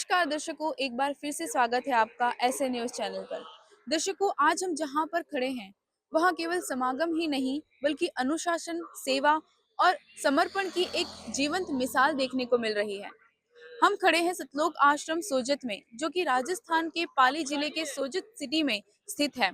नमस्कार दर्शकों, एक बार फिर से स्वागत है आपका ऐसे न्यूज चैनल पर। दर्शकों, आज हम जहां पर खड़े हैं वहां केवल समागम ही नहीं बल्कि अनुशासन, सेवा और समर्पण की एक जीवंत मिसाल देखने को मिल रही है। हम खड़े हैं सतलोक आश्रम सोजत में, जो कि राजस्थान के पाली जिले के सोजत सिटी में स्थित है।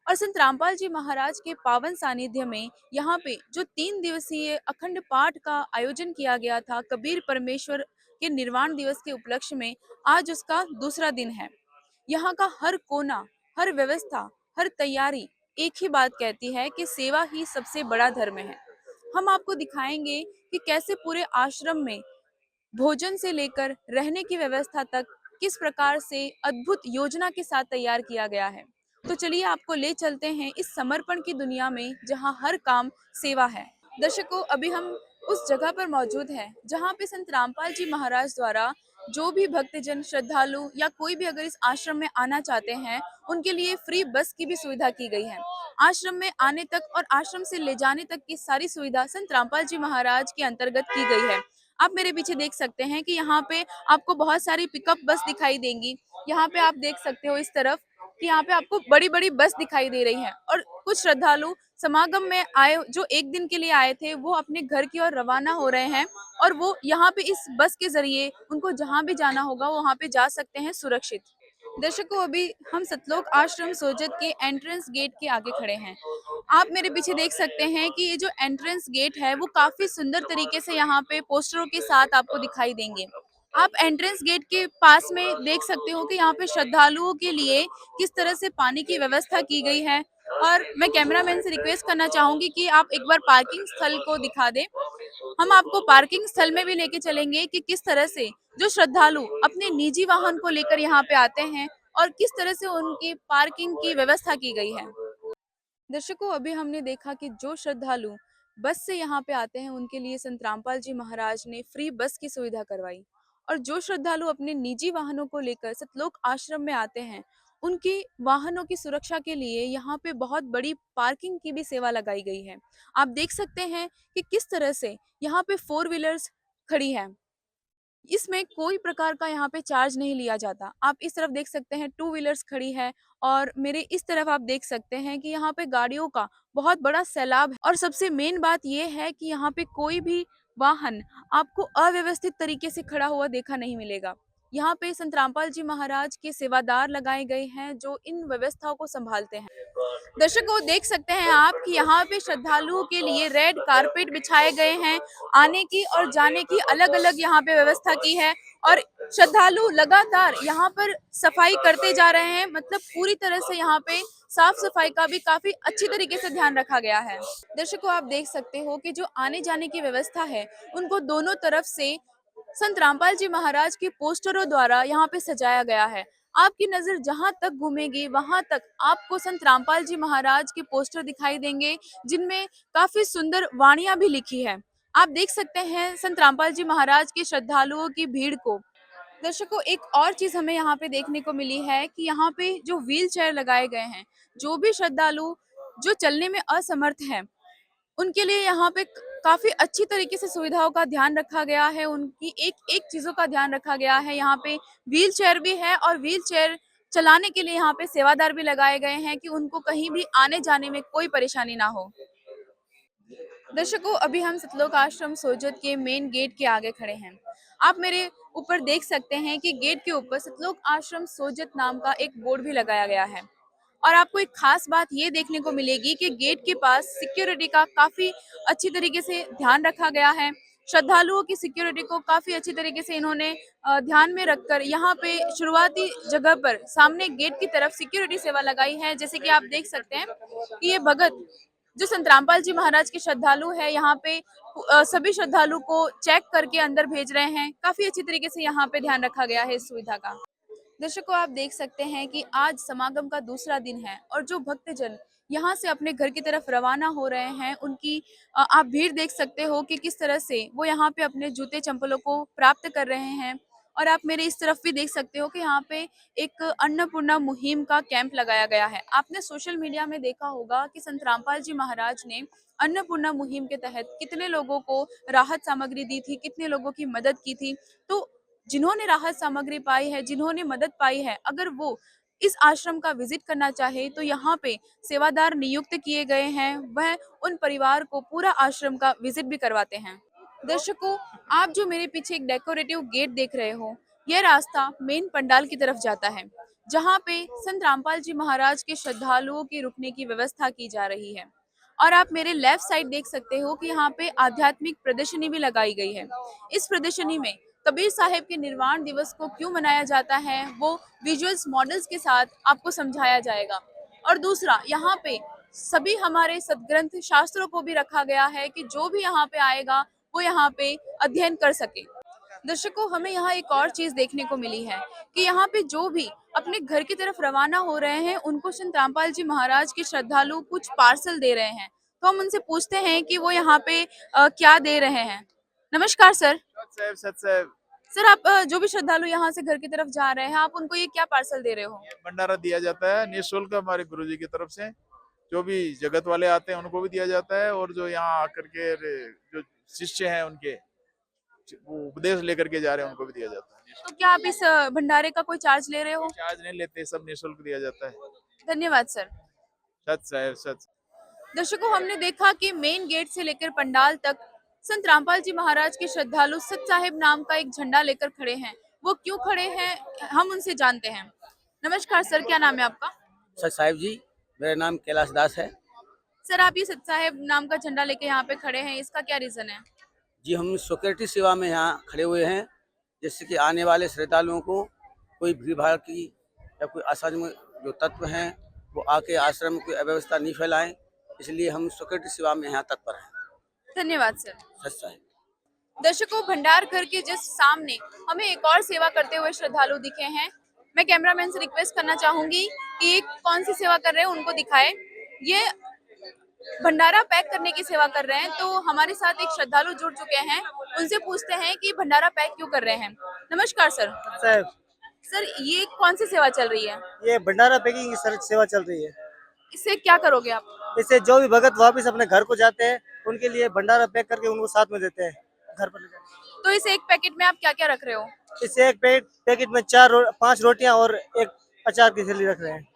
और संत रामपाल जी महाराज के पावन सानिध्य में यहाँ पे जो 3 दिवसीय अखंड पाठ का आयोजन किया गया था कबीर परमेश्वर के निर्वाण दिवस के उपलक्ष्य में, आज उसका दूसरा दिन है। यहाँ का हर कोना, हर व्यवस्था, हर तैयारी एक ही बात कहती है कि सेवा ही सबसे बड़ा धर्म है। हम आपको दिखाएंगे कि कैसे पूरे आश्रम में भोजन से लेकर रहने की व्यवस्था तक किस प्रकार से अद्भुत योजना के साथ तैयार किया गया है। तो चलिए आपको ले चलते हैं इस समर्पण की दुनिया में जहां हर काम सेवा है। दर्शकों, अभी हम उस जगह पर मौजूद हैं जहां पे संत रामपाल जी महाराज द्वारा जो भी भक्तजन, श्रद्धालु या कोई भी अगर इस आश्रम में आना चाहते हैं, उनके लिए फ्री बस की भी सुविधा की गई है। आश्रम में आने तक और आश्रम से ले जाने तक की सारी सुविधा संत रामपाल जी महाराज के अंतर्गत की गई है। आप मेरे पीछे देख सकते हैं कि यहाँ पे आपको बहुत सारी पिकअप बस दिखाई देंगी। यहाँ पे आप देख सकते हो इस तरफ कि यहाँ पे आपको बड़ी बड़ी बस दिखाई दे रही है, और कुछ श्रद्धालु समागम में आए जो एक दिन के लिए आए थे, वो अपने घर की ओर रवाना हो रहे हैं। और वो यहाँ पे इस बस के जरिए उनको जहाँ भी जाना होगा वो वहाँ पे जा सकते हैं सुरक्षित। दर्शकों, अभी हम सतलोक आश्रम सोजत के एंट्रेंस गेट के आगे खड़े हैं। आप मेरे पीछे देख सकते हैं कि ये जो एंट्रेंस गेट है वो काफी सुंदर तरीके से यहाँ पे पोस्टरों के साथ आपको दिखाई देंगे। आप एंट्रेंस गेट के पास में देख सकते हो कि यहाँ पे श्रद्धालुओं के लिए किस तरह से पानी की व्यवस्था की गई है। और मैं कैमरामैन से रिक्वेस्ट करना चाहूंगी कि आप एक बार पार्किंग स्थल को दिखा दें। हम आपको पार्किंग स्थल में भी लेके चलेंगे कि किस तरह से जो श्रद्धालु अपने निजी वाहन को लेकर यहाँ पे आते हैं और किस तरह से उनकी पार्किंग की व्यवस्था की गई है। दर्शकों, अभी हमने देखा कि जो श्रद्धालु बस से यहाँ पे आते हैं उनके लिए संत रामपाल जी महाराज ने फ्री बस की सुविधा करवाई। और जो श्रद्धालु अपने निजी वाहनों को लेकर सतलोक आश्रम में आते हैं, उनके वाहनों की सुरक्षा के लिए यहाँ पे बहुत बड़ी पार्किंग की भी सेवा लगाई गई है। आप देख सकते हैं कि किस तरह से यहाँ पे फोर व्हीलर्स खड़ी है। इसमें कोई प्रकार का यहाँ पे चार्ज नहीं लिया जाता। आप इस तरफ देख सकते हैं टू व्हीलर्स खड़ी है, और मेरे इस तरफ आप देख सकते हैं कि यहाँ पे गाड़ियों का बहुत बड़ा सैलाब है। और सबसे मेन बात ये है कि यहाँ पे कोई भी वाहन आपको अव्यवस्थित तरीके से खड़ा हुआ देखा नहीं मिलेगा। यहाँ पे संत रामपाल जी महाराज के सेवादार लगाए गए हैं जो इन व्यवस्थाओं को संभालते हैं। दर्शकों, देख सकते हैं आप कि यहाँ पे श्रद्धालुओं के लिए रेड कारपेट बिछाए गए हैं। आने की और जाने की अलग अलग यहाँ पे व्यवस्था की है। और श्रद्धालु लगातार यहाँ पर सफाई करते जा रहे हैं, मतलब पूरी तरह से यहाँ पे साफ सफाई का भी काफी अच्छी तरीके से ध्यान रखा गया है। दर्शकों, आप देख सकते हो कि जो आने जाने की व्यवस्था है उनको दोनों तरफ से संत रामपाल जी महाराज के पोस्टरों द्वारा यहाँ पे सजाया गया है। आपकी नजर जहां तक घूमेगी वहां तक आपको संत रामपाल जी महाराज के पोस्टर दिखाई देंगे, जिनमें काफी सुंदर वाणियां भी लिखी है। आप देख सकते हैं संत रामपाल जी महाराज के श्रद्धालुओं की भीड़ को। दर्शकों, एक और चीज हमें यहाँ पे देखने को मिली है कि यहाँ पे जो व्हील चेयर लगाए गए हैं, जो भी श्रद्धालु जो चलने में असमर्थ हैं, उनके लिए यहाँ पे काफी अच्छी तरीके से सुविधाओं का ध्यान रखा गया है। उनकी एक एक चीजों का ध्यान रखा गया है। यहाँ पे व्हील चेयर भी है, और व्हील चेयर चलाने के लिए यहाँ पे सेवादार भी लगाए गए हैं कि उनको कहीं भी आने जाने में कोई परेशानी ना हो। दर्शकों, अभी हम सतलोक आश्रम सोजत के मेन गेट के आगे खड़े हैं। आप मेरे ऊपर देख सकते हैं कि गेट के ऊपर सतलोक आश्रम सोजत नाम का एक बोर्ड भी लगाया गया है। और आपको एक खास बात ये देखने को मिलेगी कि गेट के पास सिक्योरिटी का काफी अच्छी तरीके से ध्यान रखा गया है। श्रद्धालुओं की सिक्योरिटी को काफी अच्छी तरीके से इन्होंने ध्यान में रखकर यहाँ पे शुरुआती जगह पर सामने गेट की तरफ सिक्योरिटी सेवा लगाई है। जैसे कि आप देख सकते हैं कि ये भगत जो संत रामपाल जी महाराज के श्रद्धालु है, यहाँ पे सभी श्रद्धालु को चेक करके अंदर भेज रहे हैं। काफी अच्छी तरीके से यहाँ पे ध्यान रखा गया है इस सुविधा का। दर्शकों, आप देख सकते हैं कि आज समागम का दूसरा दिन है, और जो भक्तजन यहाँ से अपने घर की तरफ रवाना हो रहे हैं उनकी आप भीड़ देख सकते हो कि किस तरह से वो यहाँ पे अपने जूते चंपलों को प्राप्त कर रहे हैं। और आप मेरे इस तरफ भी देख सकते हो कि यहाँ पे एक अन्नपूर्णा मुहिम का कैंप लगाया गया है। आपने सोशल मीडिया में देखा होगा कि संत रामपाल जी महाराज ने अन्नपूर्णा मुहिम के तहत कितने लोगों को राहत सामग्री दी थी, कितने लोगों की मदद की थी। तो जिन्होंने राहत सामग्री पाई है, जिन्होंने मदद पाई है, अगर वो इस आश्रम का विजिट करना चाहे तो यहाँ पे सेवादार नियुक्त किए गए हैं, वह उन परिवार को पूरा आश्रम का विजिट भी करवाते हैं। दर्शकों, आप जो मेरे पीछे एक डेकोरेटिव गेट देख रहे हो, यह रास्ता मेन पंडाल की तरफ जाता है, जहाँ पे संत रामपाल जी महाराज के श्रद्धालुओं की रुकने की व्यवस्था की जा रही है। और आप मेरे लेफ्ट साइड देख सकते हो कि यहाँ पे आध्यात्मिक प्रदर्शनी भी लगाई गई है। इस प्रदर्शनी में कबीर साहिब के निर्वाण दिवस को क्यों मनाया जाता है, वो विजुअल्स मॉडल्स के साथ आपको समझाया जाएगा। और दूसरा, यहाँ पे सभी हमारे सदग्रंथ शास्त्रों को भी रखा गया है कि जो भी यहाँ पे आएगा वो यहाँ पे अध्ययन कर सके। दर्शकों, हमें यहाँ एक और चीज देखने को मिली है कि यहाँ पे जो भी अपने घर की तरफ रवाना हो रहे हैं, उनको संत रामपाल जी महाराज के श्रद्धालु कुछ पार्सल दे रहे हैं। तो हम उनसे पूछते हैं कि वो यहाँ पे क्या दे रहे हैं। नमस्कार सर। सत साहब। सर, आप जो भी श्रद्धालु यहाँ से घर की तरफ जा रहे हैं, आप उनको ये क्या पार्सल दे रहे हो? ये भंडारा दिया जाता है निःशुल्क हमारे गुरुजी की तरफ से। जो भी जगत वाले आते हैं उनको भी दिया जाता है, और जो यहाँ आकर के जो शिष्य हैं उनके वो उपदेश लेकर के जा रहे हैं उनको भी दिया जाता है। तो क्या आप इस भंडारे का कोई चार्ज ले रहे हो? चार्ज नहीं लेते, सब निःशुल्क दिया जाता है। धन्यवाद सर। सत साहब सत। दर्शकों, हमने देखा कि मेन गेट से लेकर पंडाल तक संत रामपाल जी महाराज के श्रद्धालु सत साहिब नाम का एक झंडा लेकर खड़े हैं। वो क्यों खड़े हैं, हम उनसे जानते हैं। नमस्कार सर, क्या नाम है आपका? सत साहिब जी, मेरा नाम कैलाश दास है। सर, आप ये सत साहिब नाम का झंडा लेके यहाँ पे खड़े हैं, इसका क्या रीजन है? जी, हम सिक्योरिटी सेवा में यहाँ खड़े हुए हैं, जिससे कि आने वाले श्रद्धालुओं को कोई भीड़ भाड़ की या कोई असामाजिक जो तत्व हैं वो आके आश्रम में कोई अव्यवस्था नहीं फैलाएं, इसलिए हम सिक्योरिटी सेवा में यहाँ तत्पर हैं। धन्यवाद सर। सत साहिब। दर्शकों, भंडार घर के जस्ट सामने हमें एक और सेवा करते हुए श्रद्धालु दिखे हैं। मैं कैमरामैन से रिक्वेस्ट करना चाहूंगी कि ये कौन सी सेवा कर रहे हैं उनको दिखाए। ये भंडारा पैक करने की सेवा कर रहे हैं। तो हमारे साथ एक श्रद्धालु जुड़ चुके हैं, उनसे पूछते हैं कि भंडारा पैक क्यों कर रहे हैं। नमस्कार सर। साहब, सर, ये कौन सी सेवा चल रही है? ये भंडारा पैकिंग की सेवा चल रही है। इससे क्या करोगे आप? इससे जो भी भगत वापस अपने घर को जाते हैं उनके लिए भंडारा पैक करके उनको साथ में देते हैं घर पर ले जाके। तो इस एक पैकेट में आप क्या क्या रख रहे हो? इससे एक पैकेट में 5 रोटियां और एक अचार की थैली रख रहे हैं।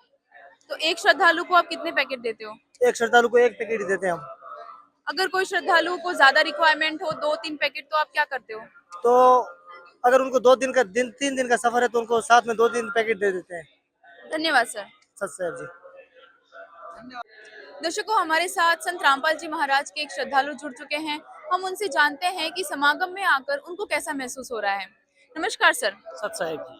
तो एक श्रद्धालु को आप कितने पैकेट देते हो? एक श्रद्धालु को एक पैकेट ही देते हैं हम। अगर कोई श्रद्धालु को ज्यादा रिक्वायरमेंट हो, 2-3 पैकेट, तो आप क्या करते हो? तो अगर उनको 3 दिन का सफर है तो उनको साथ में 2-3 पैकेट दे देते हैं। धन्यवाद सर। सत साहब जी। दर्शकों, हमारे साथ संत रामपाल जी महाराज के एक श्रद्धालु जुड़ चुके हैं। हम उनसे जानते हैं कि समागम में आकर उनको कैसा महसूस हो रहा है। नमस्कार सर। सत साहिब जी,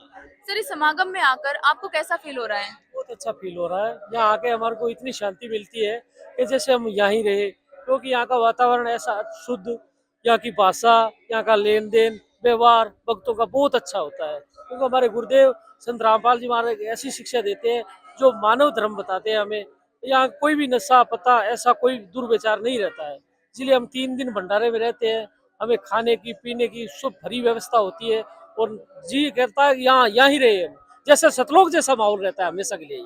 सर, इस समागम में आकर आपको कैसा फील हो रहा है? बहुत अच्छा फील हो रहा है। यहाँ आके हमारे को इतनी शांति मिलती है कि जैसे हम यहाँ ही रहे, क्योंकि यहाँ का वातावरण ऐसा शुद्ध, यहाँ की भाषा, यहाँ का लेन देन व्यवहार भक्तों का बहुत अच्छा होता है। क्योंकि हमारे गुरुदेव संत रामपाल जी महाराज ऐसी शिक्षा देते हैं जो मानव धर्म बताते हैं हमें। यहाँ कोई भी नशा पता ऐसा कोई दुर्विचार नहीं रहता है। इसलिए हम 3 दिन भंडारे में रहते हैं। हमें खाने की पीने की सब भरी व्यवस्था होती है, और जी कहता है यहाँ ही रहे, जैसे सतलोक जैसा माहौल रहता है हमेशा के लिए।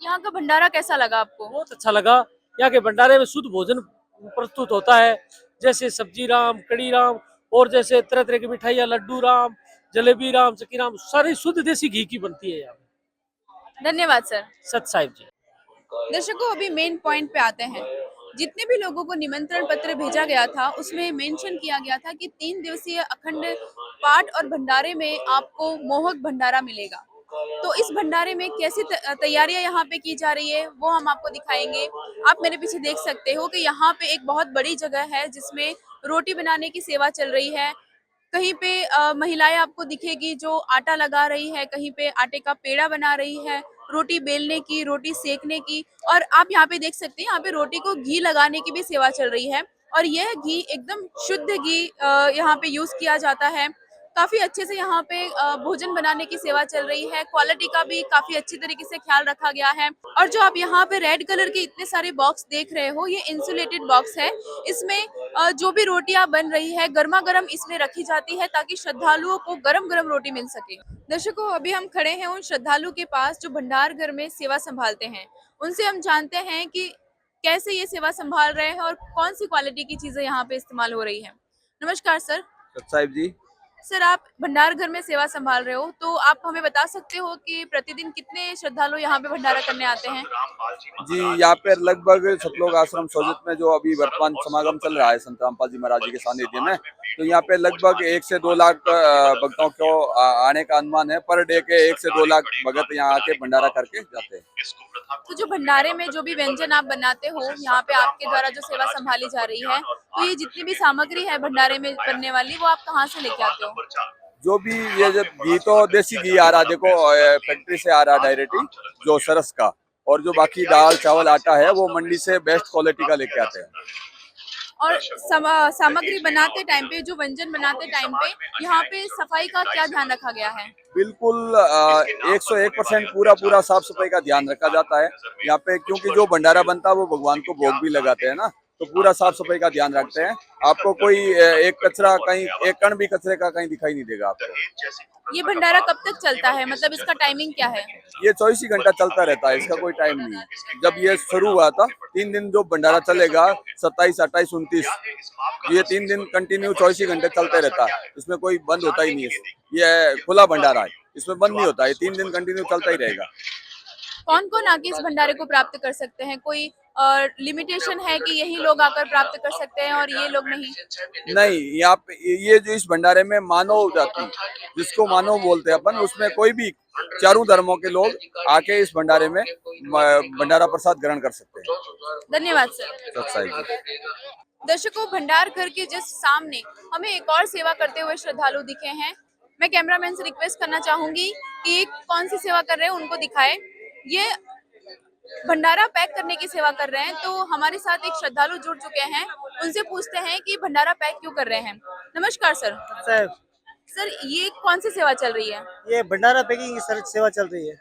यहाँ का भंडारा कैसा लगा आपको? बहुत अच्छा लगा। यहाँ के भंडारे में शुद्ध भोजन प्रस्तुत होता है, जैसे सब्जी राम, कड़ी राम, और जैसे तरह तरह की मिठाइयाँ, लड्डू राम, जलेबी राम, चकी राम, सारी शुद्ध देसी घी की बनती है यहाँ। धन्यवाद सर। सत साहिब जी। दर्शकों, अभी मेन पॉइंट पे आते हैं। जितने भी लोगों को निमंत्रण पत्र भेजा गया था उसमें मेंशन किया गया था कि 3 दिवसीय अखंड पाठ और भंडारे में आपको मोहक भंडारा मिलेगा। तो इस भंडारे में कैसी तैयारियां यहाँ पे की जा रही है वो हम आपको दिखाएंगे। आप मेरे पीछे देख सकते हो कि यहाँ पे एक बहुत बड़ी जगह है जिसमें रोटी बनाने की सेवा चल रही है। कहीं पे महिलाएं आपको दिखेगी जो आटा लगा रही है, कहीं पे आटे का पेड़ा बना रही है, रोटी बेलने की, रोटी सेकने की। और आप यहाँ पे देख सकते हैं, यहाँ पे रोटी को घी लगाने की भी सेवा चल रही है। और यह घी एकदम शुद्ध घी यहाँ पे यूज किया जाता है। काफी अच्छे से यहाँ पे भोजन बनाने की सेवा चल रही है। क्वालिटी का भी काफी अच्छी तरीके से ख्याल रखा गया है। और जो आप यहाँ पे रेड कलर के इतने सारे बॉक्स देख रहे हो, ये इंसुलेटेड बॉक्स है। इसमें जो भी रोटियां बन रही है गर्मा गर्म इसमें रखी जाती है ताकि श्रद्धालुओं को गरम गरम रोटी मिल सके। दर्शकों, अभी हम खड़े हैं उन श्रद्धालु के पास जो भंडार घर में सेवा संभालते हैं। उनसे हम जानते हैं कि कैसे ये सेवा संभाल रहे हैं और कौन सी क्वालिटी की चीजें यहाँ पे इस्तेमाल हो रही है। नमस्कार सर। सत साहिब जी। सर, आप भंडार घर में सेवा संभाल रहे हो, तो आप हमें बता सकते हो कि प्रतिदिन कितने श्रद्धालु यहाँ पे भंडारा करने आते हैं? जी, यहाँ पे लगभग सतलोक आश्रम सोजित में जो अभी वर्तमान समागम चल रहा है संत रामपाल जी महाराज जी के सानिध्य में, तो यहाँ पे लगभग 1 से 2 लाख भक्तों को आने का अनुमान है। पर डे के 1 से 2 लाख भगत यहाँ आके भंडारा करके जाते हैं। तो जो भंडारे में जो भी व्यंजन आप बनाते हो, यहाँ पे आपके द्वारा जो सेवा संभाली जा रही है, तो ये जितनी भी सामग्री है भंडारे में बनने वाली, वो आप कहाँ से लेके आते हो? जो भी ये जब घी तो देसी घी आ रहा, देखो फैक्ट्री से आ रहा डायरेक्टली जो सरस का, और जो बाकी दाल चावल आटा है वो मंडी से बेस्ट क्वालिटी का लेके आते हैं। और सामग्री बनाते टाइम पे, जो व्यंजन बनाते टाइम पे, यहाँ पे सफाई का क्या ध्यान रखा गया है? बिल्कुल 101% पूरा साफ सफाई का ध्यान रखा जाता है यहाँ पे, क्योंकि जो भंडारा बनता है वो भगवान को भोग भी लगाते हैं ना, तो पूरा साफ सफाई का ध्यान रखते हैं। आपको कोई एक कचरा कहीं, एक कण भी कचरे का कहीं दिखाई नहीं देगा आपको। ये भंडारा कब तक चलता है, मतलब इसका टाइमिंग क्या है? ये 24 ही घंटा चलता रहता है, इसका कोई टाइम नहीं है। जब ये शुरू हुआ था 3 दिन जो भंडारा चलेगा, 27, 28, 29, ये 3 दिन कंटिन्यू 24 ही घंटे चलते रहता है। इसमें कोई बंद होता ही नहीं है। ये खुला भंडारा है, इसमें बंद नहीं होता है, 3 दिन कंटिन्यू चलता ही रहेगा। कौन कौन आके इस भंडारे को प्राप्त कर सकते हैं? कोई लिमिटेशन है कि यही लोग आकर प्राप्त कर सकते हैं और ये लोग नहीं? नहीं, यहाँ पे ये जो इस भंडारे में मानव जाति, जिसको मानव बोलते हैं अपन, उसमें कोई भी चारों धर्मों के लोग आके इस भंडारे में भंडारा प्रसाद ग्रहण कर सकते हैं। धन्यवाद सर। सत्साई जी। दर्शकों, भंडार घर के जस्ट सामने हमें एक और सेवा करते हुए श्रद्धालु दिखे हैं। मैं कैमरामैन से रिक्वेस्ट करना चाहूंगी कि ये कौन सी सेवा कर रहे हैं उनको दिखाए। ये भंडारा पैक करने की सेवा कर रहे हैं, तो हमारे साथ एक श्रद्धालु जुड़ चुके हैं, उनसे पूछते हैं कि भंडारा पैक क्यों कर रहे हैं। नमस्कार सर। साहब, सर, ये कौन सी सेवा चल रही है? ये भंडारा पैकिंग की सेवा चल रही है।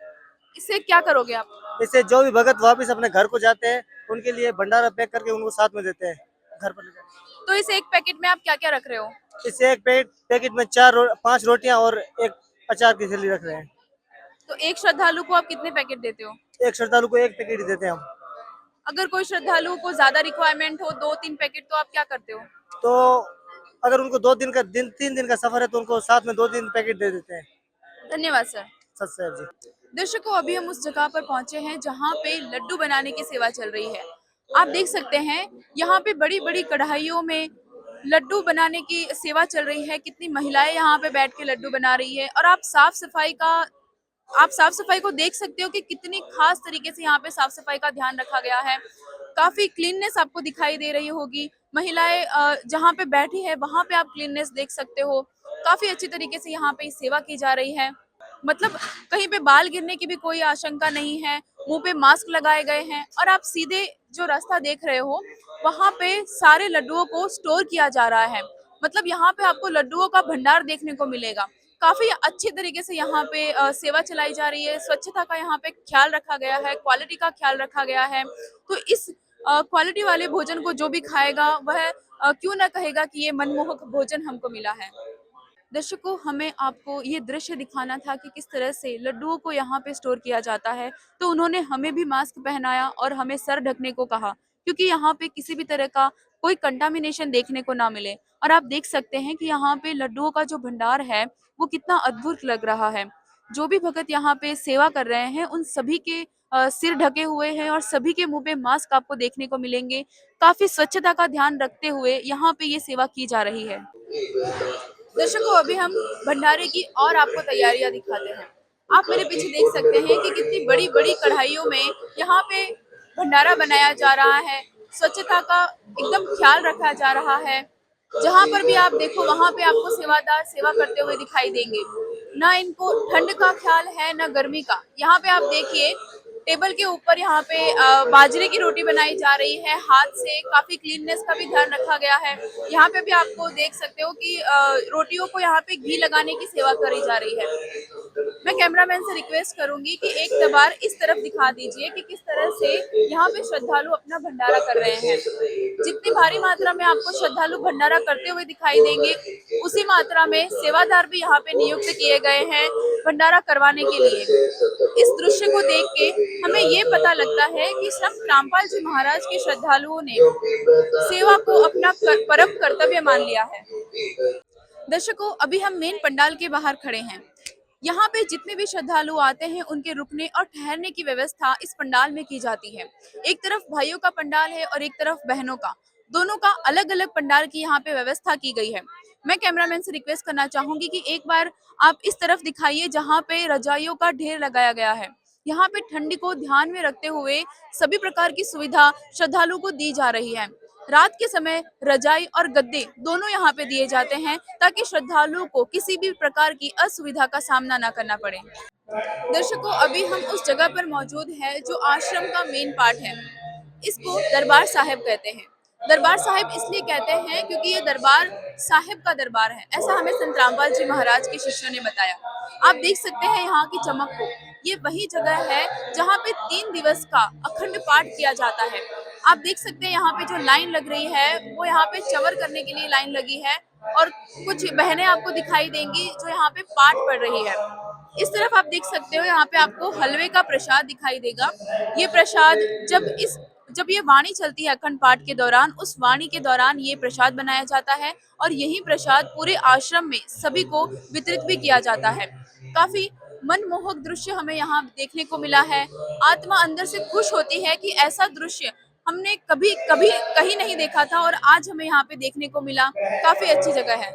इससे क्या करोगे आप? इससे जो भी भगत वापस अपने घर को जाते हैं, उनके लिए भंडारा पैक करके उनको साथ में देते हैं घर पर ले जाके। तो इस एक पैकेट में आप क्या क्या रख रहे हो? इससे एक पैकेट में 5 रोटियां और एक अचार की थैली रख रहे हैं। तो एक श्रद्धालु को आप कितने पैकेट देते हो? एक श्रद्धालु को एक पैकेट ही देते हैं हम। अगर कोई श्रद्धालु को ज्यादा रिक्वायरमेंट हो, 2-3 पैकेट, तो आप क्या करते हो? तो अगर उनको 3 दिन का सफर है तो उनको साथ में 2-3 पैकेट दे देते हैं। धन्यवाद सर। सत साहब जी। दर्शकों, अभी हम उस जगह पर पहुंचे हैं जहां पे लड्डू बनाने की सेवा चल रही है। आप देख सकते हैं यहाँ पे बड़ी बड़ी कढ़ाइयों में लड्डू बनाने की सेवा चल रही है। कितनी महिलाएं यहाँ पे बैठ के लड्डू बना रही है, और आप साफ सफाई को देख सकते हो कि कितनी खास तरीके से यहाँ पे साफ सफाई का ध्यान रखा गया है। काफी क्लीननेस आपको दिखाई दे रही होगी। महिलाएं जहाँ पे बैठी है वहां पे आप क्लीननेस देख सकते हो। काफी अच्छी तरीके से यहाँ पे सेवा की जा रही है। मतलब कहीं पे बाल गिरने की भी कोई आशंका नहीं है। मुंह पे मास्क लगाए गए हैं, और आप सीधे जो रास्ता देख रहे हो वहां पे सारे लड्डुओं को स्टोर किया जा रहा है। मतलब यहाँ पे आपको लड्डुओं का भंडार देखने को मिलेगा। काफी अच्छी तरीके से यहाँ पे सेवा चलाई जा रही है। स्वच्छता का यहाँ पे ख्याल रखा गया है, क्वालिटी का ख्याल रखा गया है। तो इस क्वालिटी वाले भोजन को जो भी खाएगा वह क्यों ना कहेगा कि ये मनमोहक भोजन हमको मिला है। दर्शकों, हमें आपको ये दृश्य दिखाना था कि किस तरह से लड्डुओं को यहाँ पे स्टोर किया जाता है। तो उन्होंने हमें भी मास्क पहनाया और हमें सर ढकने को कहा, क्योंकि यहाँ पे किसी भी तरह का कोई कंटामिनेशन देखने को ना मिले। और आप देख सकते हैं कि यहाँ पे लड्डुओं का जो भंडार है वो कितना अद्भुत लग रहा है। जो भी भगत यहाँ पे सेवा कर रहे हैं उन सभी के सिर ढके हुए हैं, और सभी के मुंह पे मास्क आपको देखने को मिलेंगे। काफी स्वच्छता का ध्यान रखते हुए यहाँ पे ये सेवा की जा रही है। दर्शकों, अभी हम भंडारे की और आपको तैयारियां दिखाते हैं। आप मेरे पीछे देख सकते हैं कि कितनी बड़ी बड़ी कढ़ाइयों में यहाँ पे भंडारा बनाया जा रहा है। स्वच्छता का एकदम ख्याल रखा जा रहा है। जहाँ पर भी आप देखो वहाँ पे आपको सेवादार सेवा करते हुए दिखाई देंगे। ना इनको ठंड का ख्याल है ना गर्मी का। यहाँ पे आप देखिए, टेबल के ऊपर यहाँ पे बाजरे की रोटी बनाई जा रही है हाथ से। काफी क्लीननेस का भी ध्यान रखा गया है। यहाँ पे भी आपको देख सकते हो कि रोटियों को यहाँ पे घी लगाने की सेवा करी जा रही है। मैं कैमरामैन से रिक्वेस्ट करूंगी कि एक बार इस तरफ दिखा दीजिए कि किस तरह से यहाँ पे श्रद्धालु अपना भंडारा कर रहे हैं। जितनी भारी मात्रा में आपको श्रद्धालु भंडारा करते हुए दिखाई देंगे, उसी मात्रा में सेवादार भी यहाँ पे नियुक्त किए गए हैं भंडारा करवाने के लिए। इस दृश्य को देख के हमें ये पता लगता है कि संत रामपाल जी महाराज के श्रद्धालुओं ने सेवा को अपना परम कर्तव्य मान लिया है। दर्शकों, अभी हम मेन पंडाल के बाहर खड़े हैं। यहाँ पे जितने भी श्रद्धालु आते हैं उनके रुकने और ठहरने की व्यवस्था इस पंडाल में की जाती है। एक तरफ भाइयों का पंडाल है और एक तरफ बहनों का। दोनों का अलग अलग पंडाल की यहाँ पे व्यवस्था की गई है। मैं कैमरामैन से रिक्वेस्ट करना चाहूंगी कि एक बार आप इस तरफ दिखाइए जहाँ पे रजाइयों का ढेर लगाया गया है। यहाँ पे ठंडी को ध्यान में रखते हुए सभी प्रकार की सुविधा श्रद्धालु को दी जा रही है। रात के समय रजाई और गद्दे दोनों यहाँ पे दिए जाते हैं ताकि श्रद्धालुओं को किसी भी प्रकार की असुविधा का सामना न करना पड़े। दर्शकों, अभी हम उस जगह पर मौजूद है जो आश्रम का मेन पार्ट है। इसको दरबार साहिब कहते हैं। दरबार साहिब इसलिए कहते हैं क्योंकि ये दरबार साहिब का दरबार है, ऐसा हमें संत रामपाल जी महाराज के शिष्यों ने बताया। आप देख सकते हैं यहाँ की चमक को। ये वही जगह है जहाँ पे 3 दिवस का अखंड पाठ किया जाता है। आप देख सकते हैं यहाँ पे जो लाइन लग रही है वो यहाँ पे चवर करने के लिए लाइन लगी है और कुछ बहनें आपको दिखाई देंगी जो यहाँ पे पाठ पढ़ रही है। इस तरफ आप देख सकते हो यहाँ पे आपको हलवे का प्रसाद दिखाई देगा। ये प्रसाद जब ये वाणी चलती है अखंड पाठ के दौरान, उस वाणी के दौरान ये प्रसाद बनाया जाता है और यही प्रसाद पूरे आश्रम में सभी को वितरित भी किया जाता है। काफी मनमोहक दृश्य हमें यहाँ देखने को मिला है। आत्मा अंदर से खुश होती है कि ऐसा दृश्य हमने कभी कभी कहीं नहीं देखा था और आज हमें यहाँ पे देखने को मिला। काफी अच्छी जगह है।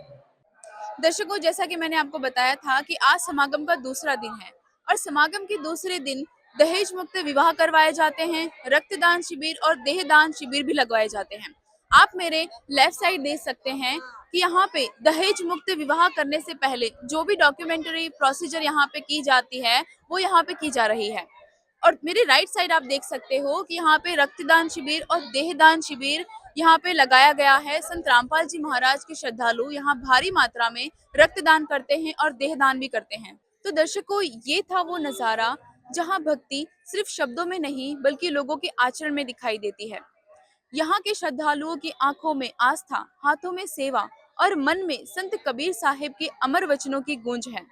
दर्शकों, जैसा कि मैंने आपको बताया था कि आज समागम का दूसरा दिन है और समागम के दूसरे दिन दहेज मुक्त विवाह करवाए जाते हैं, रक्तदान शिविर और देहदान शिविर भी लगवाए जाते हैं। आप मेरे लेफ्ट साइड देख सकते हैं कि यहाँ पे दहेज मुक्त विवाह करने से पहले जो भी डॉक्यूमेंट्री प्रोसीजर यहाँ पे की जाती है वो यहाँ पे की जा रही है। और मेरे राइट साइड आप देख सकते हो कि यहाँ पे रक्तदान शिविर और देहदान शिविर यहाँ पे लगाया गया है। संत रामपाल जी महाराज के श्रद्धालु यहाँ भारी मात्रा में रक्तदान करते हैं और देहदान भी करते हैं। तो दर्शकों, ये था वो नजारा जहाँ भक्ति सिर्फ शब्दों में नहीं बल्कि लोगों के आचरण में दिखाई देती है। यहाँ के श्रद्धालुओं की आंखों में आस्था, हाथों में सेवा और मन में संत कबीर साहिब के अमर वचनों की गूंज है।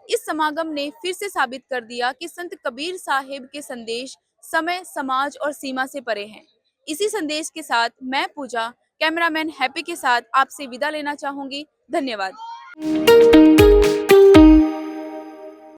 इस समागम ने फिर से साबित कर दिया कि संत कबीर साहिब के संदेश समय, समाज और सीमा से परे हैं। इसी संदेश के साथ मैं पूजा कैमरामैन हैप्पी के साथ आपसे विदा लेना चाहूंगी। धन्यवाद।